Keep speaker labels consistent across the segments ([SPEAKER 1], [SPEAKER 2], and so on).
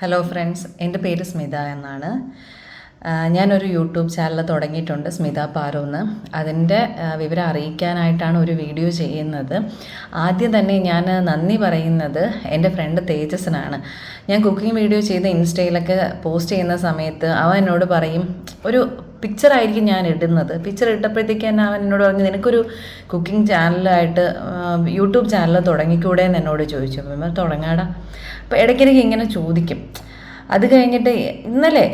[SPEAKER 1] Hello friends, എൻ്റെ പേര് സ്മിത എന്നാണ്. ഞാനൊരു യൂട്യൂബ് ചാനൽ തുടങ്ങിയിട്ടുണ്ട്, സ്മിത പാറു. അതിൻ്റെ വിവരം അറിയിക്കാനായിട്ടാണ് ഒരു വീഡിയോ ചെയ്യുന്നത്. ആദ്യം തന്നെ ഞാൻ നന്ദി പറയുന്നത് എൻ്റെ ഫ്രണ്ട് തേജസ്സിനാണ്. ഞാൻ കുക്കിംഗ് വീഡിയോ ചെയ്ത് ഇൻസ്റ്റയിലൊക്കെ പോസ്റ്റ് ചെയ്യുന്ന സമയത്ത് അവൻ എന്നോട് പറയും, ഒരു പിക്ചറായിരിക്കും ഞാൻ ഇടുന്നത്. പിക്ചർ ഇട്ടപ്പോഴത്തേക്ക് തന്നെ അവൻ എന്നോട് പറഞ്ഞു, നിനക്കൊരു കുക്കിംഗ് ചാനലായിട്ട് യൂട്യൂബ് ചാനൽ തുടങ്ങിക്കൂടെ എന്ന് എന്നോട് ചോദിച്ചു. അപ്പം തുടങ്ങാടാ. അപ്പോൾ ഇടയ്ക്കിടയ്ക്ക് ഇങ്ങനെ ചോദിക്കും. അത് കഴിഞ്ഞിട്ട് ഇന്നലെ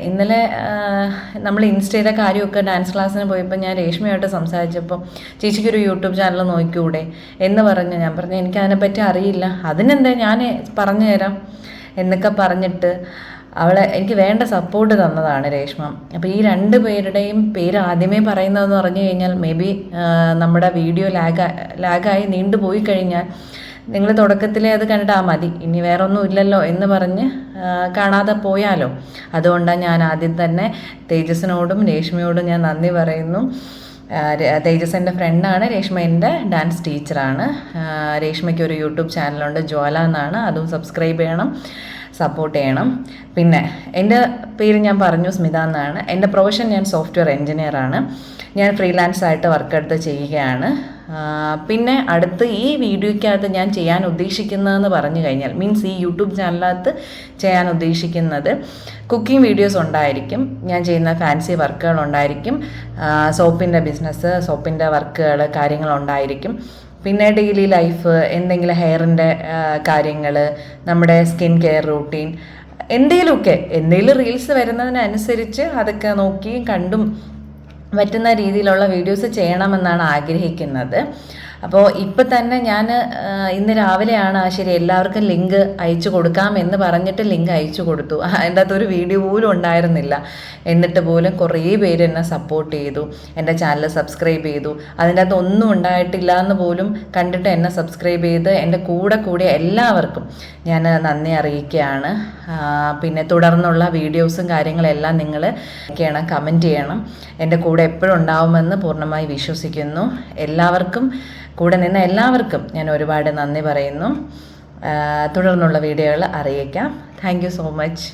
[SPEAKER 1] നമ്മൾ ഇൻസ്റ്റയിലെ കാര്യമൊക്കെ ഡാൻസ് ക്ലാസ്സിന് പോയപ്പോൾ ഞാൻ രേഷ്മയായിട്ട് സംസാരിച്ചപ്പോൾ ചേച്ചിക്കൊരു യൂട്യൂബ് ചാനൽ നോക്കിക്കൂടെ എന്ന് പറഞ്ഞ് ഞാൻ പറഞ്ഞു, എനിക്കതിനെപ്പറ്റി അറിയില്ല, അതിനെന്താ ഞാൻ പറഞ്ഞു തരാം എന്നൊക്കെ പറഞ്ഞിട്ട് എനിക്ക് വേണ്ട സപ്പോർട്ട് തന്നതാണ് രേഷ്മ. അപ്പോൾ ഈ രണ്ട് പേരുടെയും പേര് ആദ്യമേ പറയുന്നതെന്ന് പറഞ്ഞു കഴിഞ്ഞാൽ മേ ബി നമ്മുടെ വീഡിയോ ലാഗായി നീണ്ടുപോയി കഴിഞ്ഞാൽ നിങ്ങൾ തുടക്കത്തിലേ അത് കണ്ടിട്ട് മതി, ഇനി വേറെ ഒന്നും ഇല്ലല്ലോ എന്ന് പറഞ്ഞ് കാണാതെ പോയാലോ. അതുകൊണ്ടാണ് ഞാൻ ആദ്യം തന്നെ തേജസ്സിനോടും രേഷ്മയോടും ഞാൻ നന്ദി പറയുന്നു. തേജസ് എൻ്റെ ഫ്രണ്ടാണ്, രേഷ്മ എൻ്റെ ഡാൻസ് ടീച്ചറാണ്. രേഷ്മയ്ക്ക് ഒരു യൂട്യൂബ് ചാനലുണ്ട്, ജ്വാല എന്നാണ്. അതും സബ്സ്ക്രൈബ് ചെയ്യണം, സപ്പോർട്ട് ചെയ്യണം. പിന്നെ എൻ്റെ പേര് ഞാൻ പറഞ്ഞു, സ്മിത എന്നാണ്. എൻ്റെ പ്രൊഫഷൻ ഞാൻ സോഫ്റ്റ്വെയർ എൻജിനീയറാണ്. ഞാൻ ഫ്രീലാൻസ് ആയിട്ട് വർക്ക് എടുത്ത് ചെയ്യുകയാണ്. പിന്നെ അടുത്ത് ഈ വീഡിയോയ്ക്കകത്ത് ഞാൻ ചെയ്യാൻ ഉദ്ദേശിക്കുന്നതെന്ന് പറഞ്ഞു കഴിഞ്ഞാൽ മീൻസ് ഈ യൂട്യൂബ് ചാനലിനകത്ത് ചെയ്യാൻ ഉദ്ദേശിക്കുന്നത് കുക്കിംഗ് വീഡിയോസ് ഉണ്ടായിരിക്കും, ഞാൻ ചെയ്യുന്ന ഫാൻസി വർക്കുകൾ ഉണ്ടായിരിക്കും, സോപ്പിൻ്റെ ബിസിനസ്, സോപ്പിൻ്റെ വർക്കുകൾ കാര്യങ്ങളുണ്ടായിരിക്കും. പിന്നെ ഡെയിലി ലൈഫ്, എന്തെങ്കിലും ഹെയറിൻ്റെ കാര്യങ്ങൾ, നമ്മുടെ സ്കിൻ കെയർ റൂട്ടീൻ, എന്തെങ്കിലും റീൽസ് വരുന്നതിനനുസരിച്ച് അതൊക്കെ നോക്കിയും കണ്ടും പറ്റുന്ന രീതിയിലുള്ള വീഡിയോസ് ചെയ്യണമെന്നാണ് ആഗ്രഹിക്കുന്നത്. അപ്പോൾ ഇപ്പം തന്നെ ഞാൻ ഇന്ന് രാവിലെയാണ് ശരി എല്ലാവർക്കും ലിങ്ക് അയച്ചു കൊടുക്കാമെന്ന് പറഞ്ഞിട്ട് ലിങ്ക് അയച്ചു കൊടുത്തു. അതിൻ്റെ അകത്തൊരു വീഡിയോ പോലും ഉണ്ടായിരുന്നില്ല. എന്നിട്ട് പോലും കുറേ പേര് എന്നെ സപ്പോർട്ട് ചെയ്തു, എൻ്റെ ചാനൽ സബ്സ്ക്രൈബ് ചെയ്തു. അതിൻ്റെ അകത്ത് ഒന്നും ഉണ്ടായിട്ടില്ല എന്ന് പോലും കണ്ടിട്ട് എന്നെ സബ്സ്ക്രൈബ് ചെയ്ത് എൻ്റെ കൂടെ എല്ലാവർക്കും ഞാൻ നന്ദി അറിയിക്കുകയാണ്. പിന്നെ തുടർന്നുള്ള വീഡിയോസും കാര്യങ്ങളെല്ലാം നിങ്ങൾ കമൻറ്റ് ചെയ്യണം. എൻ്റെ കൂടെ എപ്പോഴും ഉണ്ടാവുമെന്ന് പൂർണ്ണമായി വിശ്വസിക്കുന്നു. കൂടെ നിന്ന് എല്ലാവർക്കും ഞാൻ ഒരുപാട് നന്ദി പറയുന്നു. തുടർന്നുള്ള വീഡിയോകൾ അറിയിക്കാം. Thank you so much.